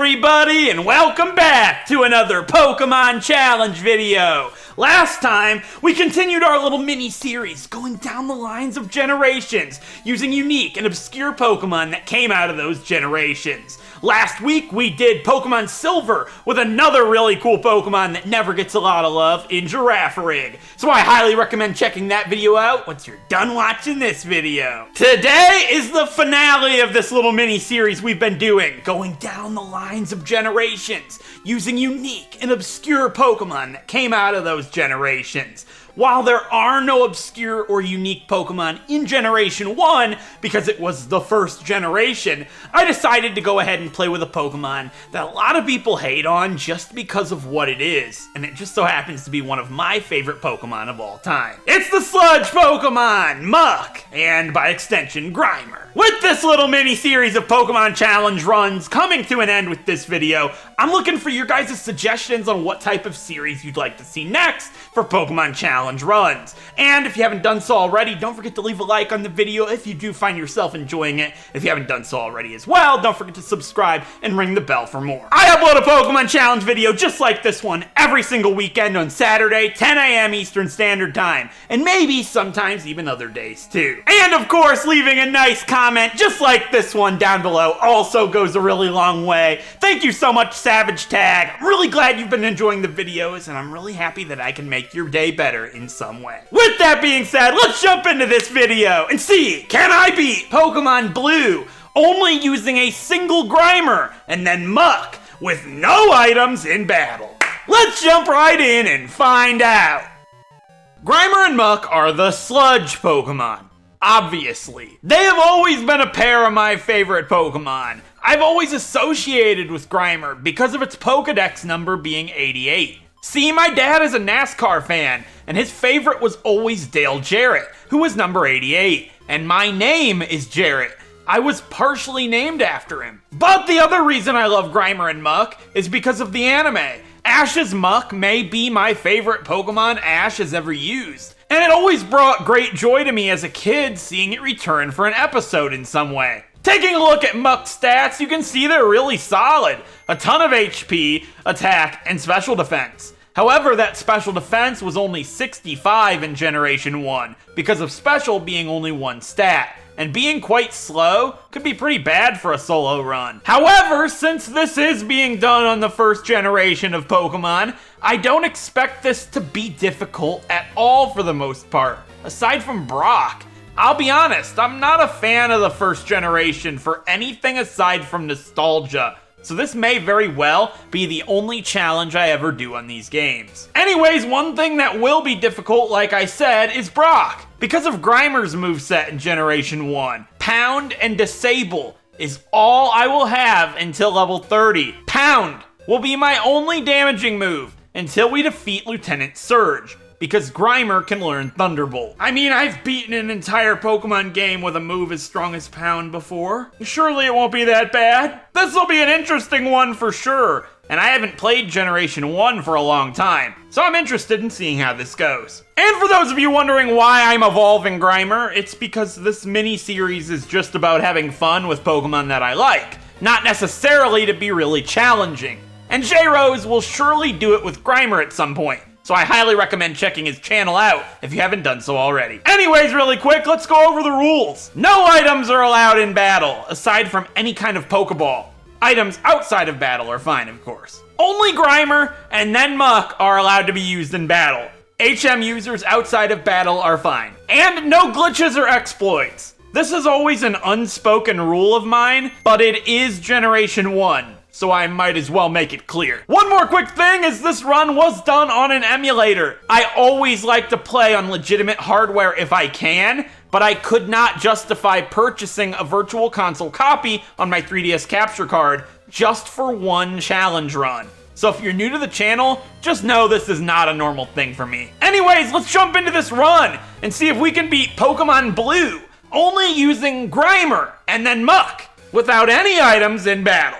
everybody, and welcome back to another Pokemon Challenge video. Last time, we continued our little mini-series going down the lines of generations, using unique and obscure Pokemon that came out of those generations. Last week, we did Pokemon Silver with another really cool Pokemon that never gets a lot of love in Girafarig. So I highly recommend checking that video out once you're done watching this video. Today is the finale of this little mini-series we've been doing, going down the lines of generations, using unique and obscure Pokemon that came out of those generations. While there are no obscure or unique Pokemon in Generation 1, because it was the first generation, I decided to go ahead and play with a Pokemon that a lot of people hate on just because of what it is, and it just so happens to be one of my favorite Pokemon of all time. It's the Sludge Pokemon, Muk, and by extension, Grimer. With this little mini-series of Pokemon Challenge runs coming to an end with this video, I'm looking for your guys' suggestions on what type of series you'd like to see next for Pokemon Challenge runs. And if you haven't done so already, don't forget to leave a like on the video if you do find yourself enjoying it. If you haven't done so already as well, don't forget to subscribe and ring the bell for more. I upload a Pokemon Challenge video just like this one every single weekend on Saturday, 10 a.m. Eastern Standard Time, and maybe sometimes even other days too. And of course, leaving a nice comment just like this one down below also goes a really long way. Thank you so much, Savage Tag. I'm really glad you've been enjoying the videos, and I'm really happy that I can make your day better in some way. With that being said, let's jump into this video and see, can I beat Pokemon Blue only using a single Grimer and then Muk with no items in battle? Let's jump right in and find out. Grimer and Muk are the Sludge Pokemon. Obviously. They have always been a pair of my favorite Pokemon. I've always associated with Grimer because of its Pokedex number being 88. See, my dad is a NASCAR fan, and his favorite was always Dale Jarrett, who was number 88. And my name is Jarrett. I was partially named after him. But the other reason I love Grimer and Muk is because of the anime. Ash's Muk may be my favorite Pokemon Ash has ever used. And it always brought great joy to me as a kid seeing it return for an episode in some way. Taking a look at Muk's stats, you can see they're really solid. A ton of HP, attack, and special defense. However, that special defense was only 65 in Generation 1, because of special being only one stat. And being quite slow could be pretty bad for a solo run. However, since this is being done on the first generation of Pokemon, I don't expect this to be difficult at all for the most part, aside from Brock. I'll be honest, I'm not a fan of the first generation for anything aside from nostalgia, so this may very well be the only challenge I ever do on these games. Anyways, one thing that will be difficult, like I said, is Brock. Because of Grimer's moveset in Generation 1, Pound and Disable is all I will have until level 30. Pound will be my only damaging move until we defeat Lieutenant Serge, because Grimer can learn Thunderbolt. I mean, I've beaten an entire Pokemon game with a move as strong as Pound before. Surely it won't be that bad. This will be an interesting one for sure, and I haven't played Generation 1 for a long time, so I'm interested in seeing how this goes. And for those of you wondering why I'm evolving Grimer, it's because this mini-series is just about having fun with Pokemon that I like, not necessarily to be really challenging. And J-Rose will surely do it with Grimer at some point, so I highly recommend checking his channel out if you haven't done so already. Anyways, really quick, let's go over the rules. No items are allowed in battle, aside from any kind of Pokeball. Items outside of battle are fine, of course. Only Grimer and then Muk are allowed to be used in battle. HM users outside of battle are fine. And no glitches or exploits. This is always an unspoken rule of mine, but it is Generation 1. So I might as well make it clear. One more quick thing is this run was done on an emulator. I always like to play on legitimate hardware if I can, but I could not justify purchasing a Virtual Console copy on my 3DS capture card just for one challenge run. So if you're new to the channel, just know this is not a normal thing for me. Anyways, let's jump into this run and see if we can beat Pokemon Blue only using Grimer and then Muk without any items in battle.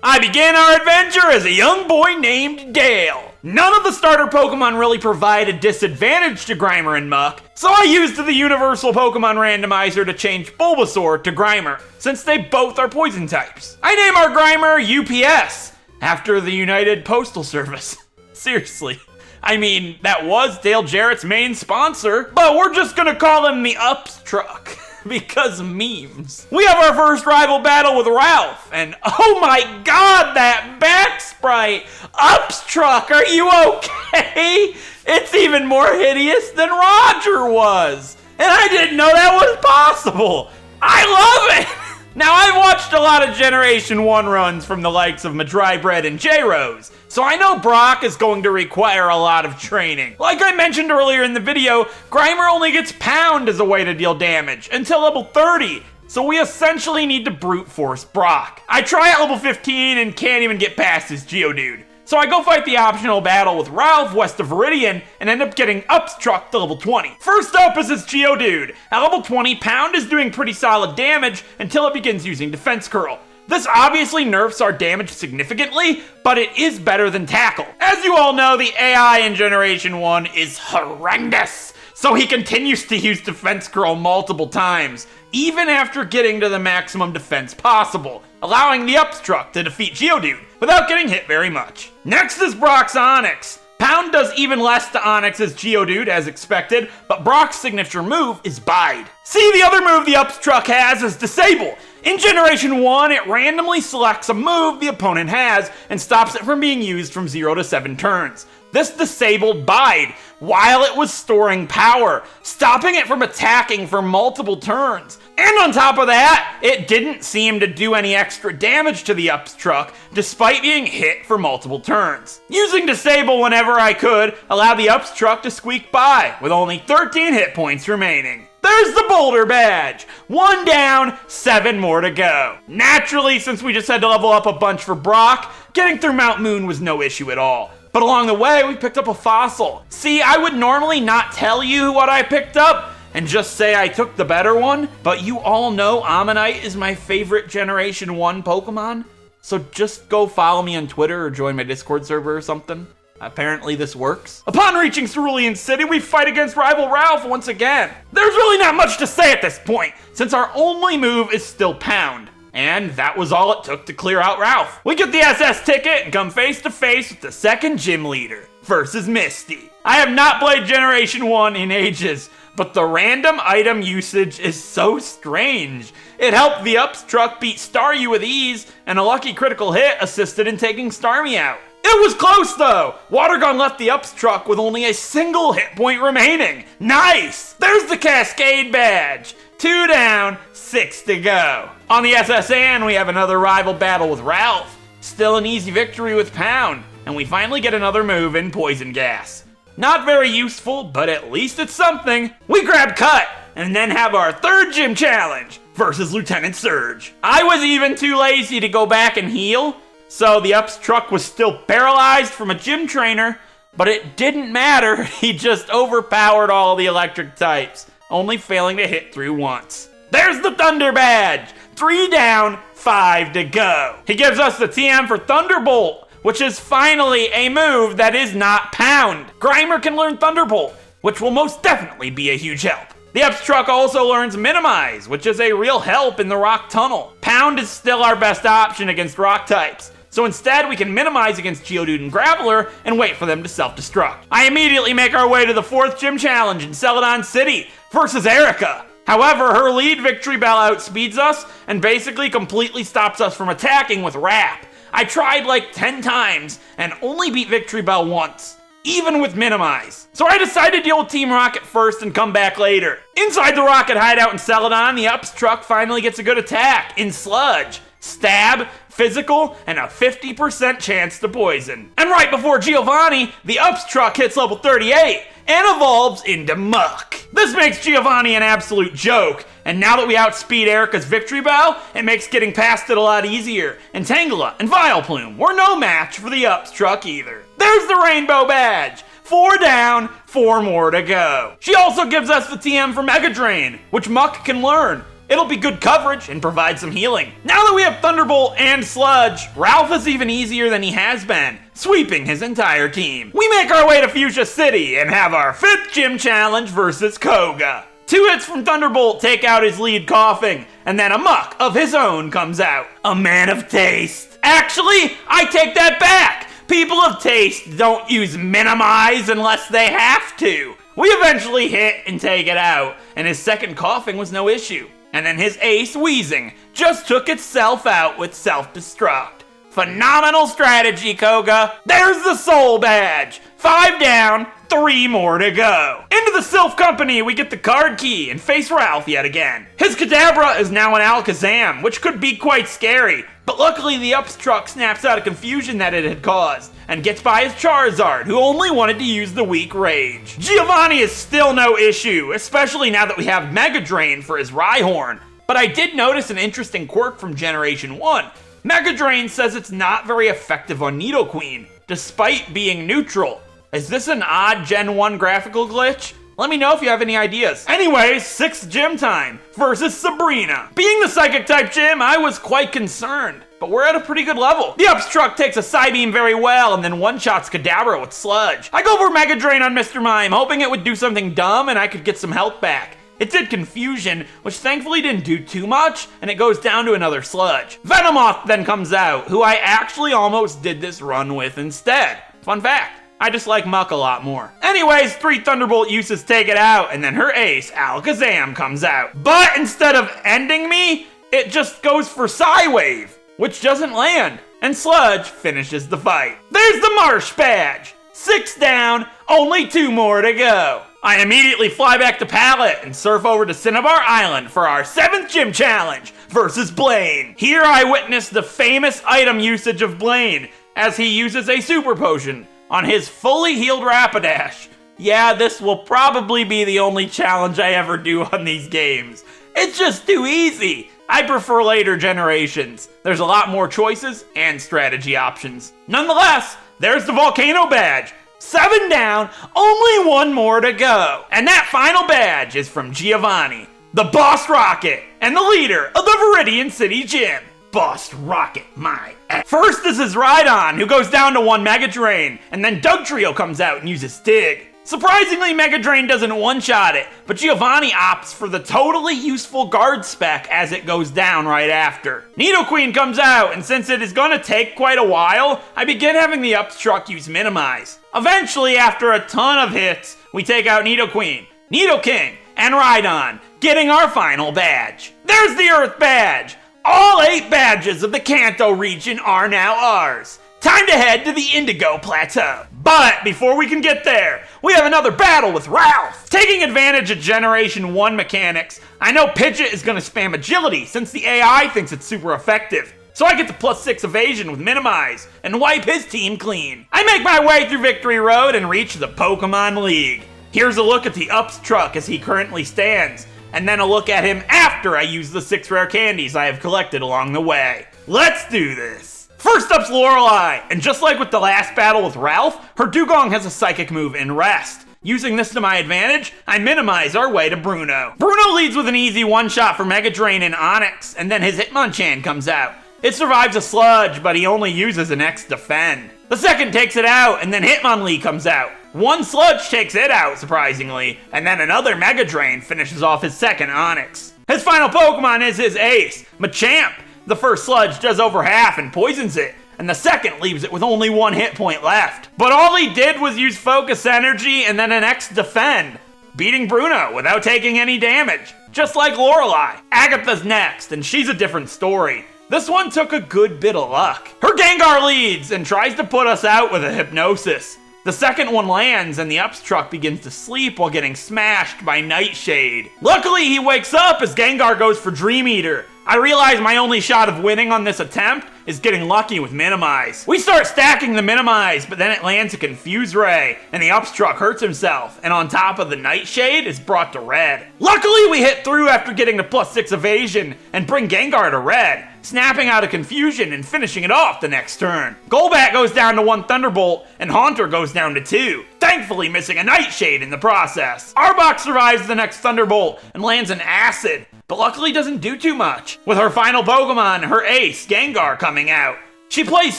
I began our adventure as a young boy named Dale. None of the starter Pokemon really provide a disadvantage to Grimer and Muk, so I used the Universal Pokemon Randomizer to change Bulbasaur to Grimer, since they both are poison types. I name our Grimer UPS, after the United Postal Service. Seriously. I mean, that was Dale Jarrett's main sponsor, but we're just gonna call him the Ups Truck. Because memes. We have our first rival battle with Ralph, and oh my god, that back sprite! Ups Truck, are you okay? It's even more hideous than Roger was! And I didn't know that was possible! I love it! Now, I've watched a lot of Generation 1 runs from the likes of Madrybread and J-Rose, so I know Brock is going to require a lot of training. Like I mentioned earlier in the video, Grimer only gets Pound as a way to deal damage until level 30, so we essentially need to brute force Brock. I try at level 15 and can't even get past his Geodude. So I go fight the optional battle with Ralph west of Viridian and end up getting Ups Truck to level 20. First up is his Geodude. At level 20, Pound is doing pretty solid damage until it begins using Defense Curl. This obviously nerfs our damage significantly, but it is better than Tackle. As you all know, the AI in Generation 1 is horrendous, so he continues to use Defense Curl multiple times, even after getting to the maximum defense possible, allowing the Ups Truck to defeat Geodude without getting hit very much. Next is Brock's Onix. Pound does even less to Onix's Geodude as expected, but Brock's signature move is Bide. See, the other move the Ups Truck has is Disable. In Generation 1, it randomly selects a move the opponent has and stops it from being used from 0 to 7 turns. This disabled Bide while it was storing power, stopping it from attacking for multiple turns. And on top of that, it didn't seem to do any extra damage to the Ups Truck, despite being hit for multiple turns. Using Disable whenever I could allowed the Ups Truck to squeak by, with only 13 hit points remaining. There's the Boulder Badge! 1 down, 7 more to go. Naturally, since we just had to level up a bunch for Brock, getting through Mount Moon was no issue at all. But along the way, we picked up a fossil. See, I would normally not tell you what I picked up and just say I took the better one, but you all know Ammonite is my favorite Generation 1 Pokemon, so just go follow me on Twitter or join my Discord server or something. Apparently this works. Upon reaching Cerulean City, we fight against rival Ralph once again. There's really not much to say at this point, since our only move is still Pound. And that was all it took to clear out Ralph. We get the SS ticket and come face to face with the second gym leader versus Misty. I have not played Generation 1 in ages, but the random item usage is so strange. It helped the Ups Truck beat Staryu with ease, and a lucky critical hit assisted in taking Starmie out. It was close though! Water Gun left the Ups Truck with only a single hit point remaining. Nice! There's the Cascade Badge. 2 down, 6 to go. On the SSN, we have another rival battle with Ralph. Still an easy victory with Pound, and we finally get another move in Poison Gas. Not very useful, but at least it's something. We grab Cut, and then have our third gym challenge versus Lieutenant Serge. I was even too lazy to go back and heal, so the Ups Truck was still paralyzed from a gym trainer, but it didn't matter, he just overpowered all the electric types, only failing to hit through once. There's the Thunder Badge! 3 down, 5 to go. He gives us the TM for Thunderbolt, which is finally a move that is not Pound. Grimer can learn Thunderbolt, which will most definitely be a huge help. The Ups Truck also learns Minimize, which is a real help in the Rock Tunnel. Pound is still our best option against Rock types, so instead we can Minimize against Geodude and Graveler and wait for them to self-destruct. I immediately make our way to the 4th gym challenge in Celadon City versus Erica. However, her lead Victory Bell outspeeds us and basically completely stops us from attacking with Wrap. I tried like 10 times and only beat Victory Bell once, even with Minimize. So I decided to deal with Team Rocket first and come back later. Inside the Rocket hideout in Celadon, the Ups Truck finally gets a good attack in Sludge, Stab, Physical, and a 50% chance to poison. And right before Giovanni, the Ups Truck hits level 38 and evolves into Muk. This makes Giovanni an absolute joke, and now that we outspeed Erica's Victory Bell, it makes getting past it a lot easier. And Tangela and Vileplume were no match for the Ups Truck either. There's the Rainbow Badge. 4 down, 4 more to go. She also gives us the TM for Mega Drain, which Muk can learn. It'll be good coverage and provide some healing. Now that we have Thunderbolt and Sludge, Ralph is even easier than he has been, sweeping his entire team. We make our way to Fuchsia City and have our 5th gym challenge versus Koga. 2 hits from Thunderbolt take out his lead coughing, and then a muck of his own comes out. A man of taste. Actually, I take that back. People of taste don't use minimize unless they have to. We eventually hit and take it out, and his second coughing was no issue. And then his ace wheezing just took itself out with self-destruct. Phenomenal strategy, Koga. There's the Soul Badge. 5 down, 3 more to go. Into the Sylph Company, we get the card key and face Ralph yet again. His Kadabra is now an Alakazam, which could be quite scary. But luckily the Upstruck snaps out of confusion that it had caused, and gets by his Charizard, who only wanted to use the weak Rage. Giovanni is still no issue, especially now that we have Mega Drain for his Rhyhorn. But I did notice an interesting quirk from Generation 1. Mega Drain says it's not very effective on Nidoqueen, despite being neutral. Is this an odd Gen 1 graphical glitch? Let me know if you have any ideas. Anyways, 6th gym time versus Sabrina. Being the Psychic type gym, I was quite concerned, but we're at a pretty good level. The Upstruck takes a Psybeam very well and then one-shots Kadabra with Sludge. I go for Mega Drain on Mr. Mime, hoping it would do something dumb and I could get some health back. It did Confusion, which thankfully didn't do too much, and it goes down to another Sludge. Venomoth then comes out, who I actually almost did this run with instead. Fun fact. I just like Muck a lot more. Anyways, 3 Thunderbolt uses take it out, and then her ace, Alakazam, comes out. But instead of ending me, it just goes for Psywave, which doesn't land, and Sludge finishes the fight. There's the Marsh Badge. 6 down, only 2 more to go. I immediately fly back to Pallet and surf over to Cinnabar Island for our 7th gym challenge versus Blaine. Here I witness the famous item usage of Blaine as he uses a super potion on his fully healed Rapidash. Yeah, this will probably be the only challenge I ever do on these games. It's just too easy. I prefer later generations. There's a lot more choices and strategy options. Nonetheless, there's the Volcano Badge. 7 down, only 1 more to go. And that final badge is from Giovanni, the Boss Rocket, and the leader of the Viridian City Gym. Boss Rocket, my ass. First is his Rhydon, who goes down to 1 Mega Drain, and then Dugtrio comes out and uses Dig. Surprisingly, Mega Drain doesn't one-shot it, but Giovanni opts for the totally useful guard spec as it goes down right after. Nidoqueen comes out, and since it is gonna take quite a while, I begin having the Upstruck use Minimize. Eventually, after a ton of hits, we take out Nidoqueen, Nidoking, and Rhydon, getting our final badge. There's the Earth Badge! All 8 badges of the Kanto region are now ours. Time to head to the Indigo Plateau. But before we can get there, we have another battle with Ralph. Taking advantage of Generation 1 mechanics, I know Pidgeot is going to spam Agility since the AI thinks it's super effective. So I get the +6 evasion with Minimize and wipe his team clean. I make my way through Victory Road and reach the Pokemon League. Here's a look at the Upstruck as he currently stands, and then a look at him after I use the 6 rare candies I have collected along the way. Let's do this! First up's Lorelei, and just like with the last battle with Ralph, her Dugong has a Psychic move in Rest. Using this to my advantage, I minimize our way to Bruno. Bruno leads with an easy one-shot for Mega Drain and Onix, and then his Hitmonchan comes out. It survives a Sludge, but he only uses an X Defend. The second takes it out, and then Hitmonlee comes out. 1 Sludge takes it out, surprisingly, and then another Mega Drain finishes off his second Onix. His final Pokemon is his ace, Machamp. The first Sludge does over half and poisons it, and the second leaves it with only 1 hit point left. But all he did was use Focus Energy and then an X Defend, beating Bruno without taking any damage, just like Lorelei. Agatha's next, and she's a different story. This one took a good bit of luck. Her Gengar leads and tries to put us out with a Hypnosis. The second one lands and the Upstruck begins to sleep while getting smashed by Nightshade. Luckily, he wakes up as Gengar goes for Dream Eater. I realize my only shot of winning on this attempt is getting lucky with Minimize. We start stacking the Minimize, but then it lands a Confuse Ray, and the Upstruck hurts himself, and on top of the Nightshade is brought to red. Luckily, we hit through after getting the +6 evasion and bring Gengar to red, snapping out of confusion and finishing it off the next turn. Golbat goes down to 1 Thunderbolt, and Haunter goes down to 2. thankfully missing a Nightshade in the process. Arbok survives the next Thunderbolt and lands an Acid, but luckily doesn't do too much, with her final Pokemon, her ace, Gengar, coming out. She plays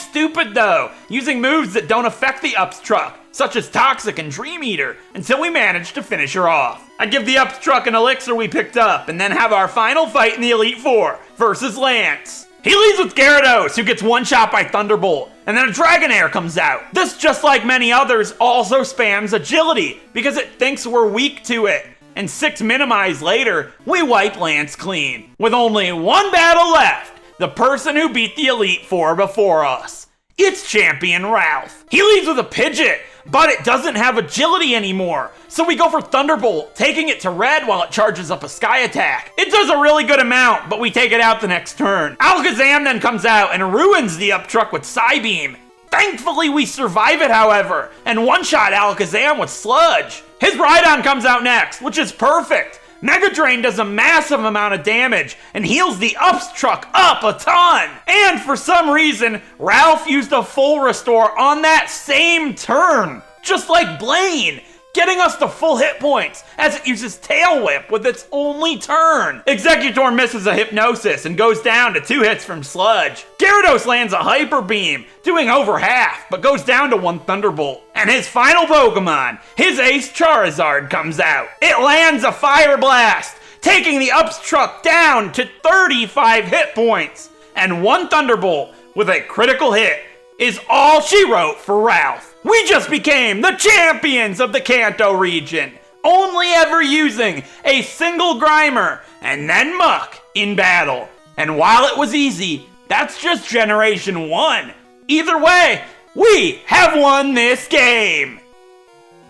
stupid though, using moves that don't affect the Upstruck, such as Toxic and Dream Eater, until we manage to finish her off. I give the Upstruck an elixir we picked up, and then have our final fight in the Elite Four versus Lance. He leads with Gyarados, who gets one-shot by Thunderbolt, and then a Dragonair comes out. This, just like many others, also spams Agility, because it thinks we're weak to it. And 6 Minimize later, we wipe Lance clean. With only one battle left, the person who beat the Elite Four before us. It's Champion Ralph. He leads with a Pidgeot, but it doesn't have Agility anymore. So we go for Thunderbolt, taking it to red while it charges up a Sky Attack. It does a really good amount, but we take it out the next turn. Alakazam then comes out and ruins the Uptruck with Psybeam. Thankfully we survive it, however, and one-shot Alakazam with Sludge. His Rhydon comes out next, which is perfect. Mega Drain does a massive amount of damage and heals the Upstruck up a ton. And for some reason, Ralph used a full restore on that same turn, just like Blaine, getting us to full hit points as it uses Tail Whip with its only turn. Executor misses a Hypnosis and goes down to 2 hits from Sludge. Gyarados lands a Hyper Beam, doing over half, but goes down to 1 Thunderbolt. And his final Pokemon, his ace Charizard, comes out. It lands a Fire Blast, taking the Upstruck down to 35 hit points. And 1 Thunderbolt with a critical hit is all she wrote for Ralph. We just became the champions of the Kanto region, only ever using a single Grimer and then Muk in battle. And while it was easy, that's just Generation 1. Either way, we have won this game.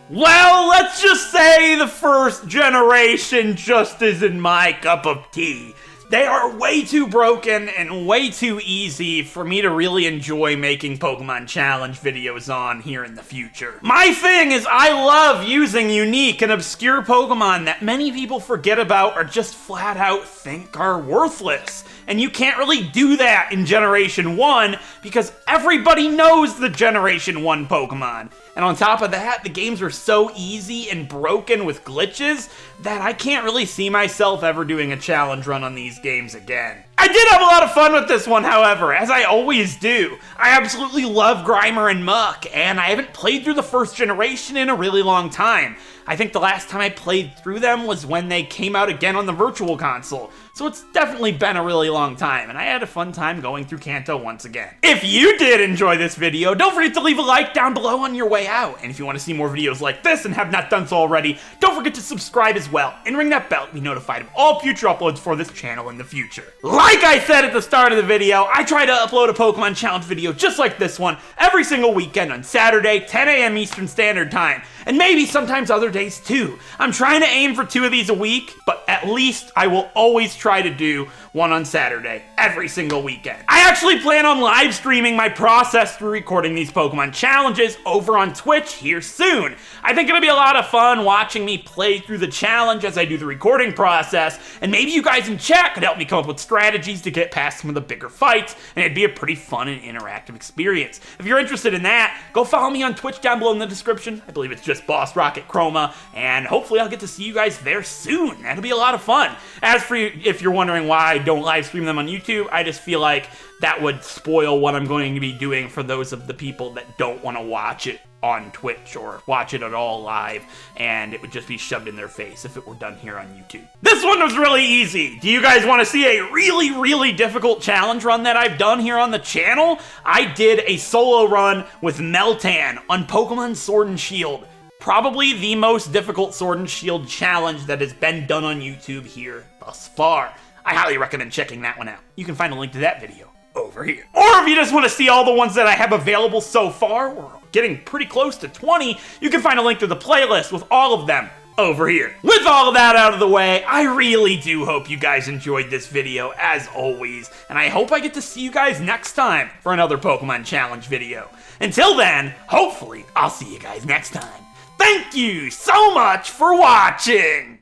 Well, let's just say the first generation just isn't my cup of tea. They are way too broken and way too easy for me to really enjoy making Pokemon Challenge videos on here in the future. My thing is I love using unique and obscure Pokemon that many people forget about or just flat out think are worthless. And you can't really do that in Generation 1 because everybody knows the Generation 1 Pokemon. And on top of that, the games are so easy and broken with glitches that I can't really see myself ever doing a challenge run on these games again. I did have a lot of fun with this one, however, as I always do. I absolutely love Grimer and Muk, and I haven't played through the first generation in a really long time. I think the last time I played through them was when they came out again on the Virtual Console, so it's definitely been a really long time, and I had a fun time going through Kanto once again. If you did enjoy this video, don't forget to leave a like down below on your way out, and if you want to see more videos like this and have not done so already, don't forget to subscribe as well, and ring that bell to be notified of all future uploads for this channel in the future. Like I said at the start of the video, I try to upload a Pokemon Challenge video just like this one every single weekend on Saturday, 10 a.m. Eastern Standard Time, and maybe sometimes other days too. I'm trying to aim for 2 of these a week, but at least I will always try to do one on Saturday every single weekend. I actually plan on live streaming my process through recording these Pokemon challenges over on Twitch here soon. I think it'll be a lot of fun watching me play through the challenge as I do the recording process, and maybe you guys in chat could help me come up with strategies to get past some of the bigger fights, and it'd be a pretty fun and interactive experience. If you're interested in that, go follow me on Twitch down below in the description. I believe it's just Boss Rocket Chroma, and hopefully I'll get to see you guys there soon. That'll be a lot of fun. As for you, if you're wondering why I don't live stream them on YouTube, I just feel like that would spoil what I'm going to be doing for those of the people that don't want to watch it on Twitch or watch it at all live, and it would just be shoved in their face if it were done here on YouTube. This one was really easy. Do you guys want to see a really difficult challenge run that I've done here on the channel? I did a solo run with Meltan on Pokemon Sword and Shield. Probably the most difficult Sword and Shield challenge that has been done on YouTube here thus far. I highly recommend checking that one out. You can find a link to that video over here. Or if you just want to see all the ones that I have available so far, we're getting pretty close to 20, you can find a link to the playlist with all of them over here. With all of that out of the way, I really do hope you guys enjoyed this video as always, and I hope I get to see you guys next time for another Pokemon Challenge video. Until then, hopefully, I'll see you guys next time. Thank you so much for watching!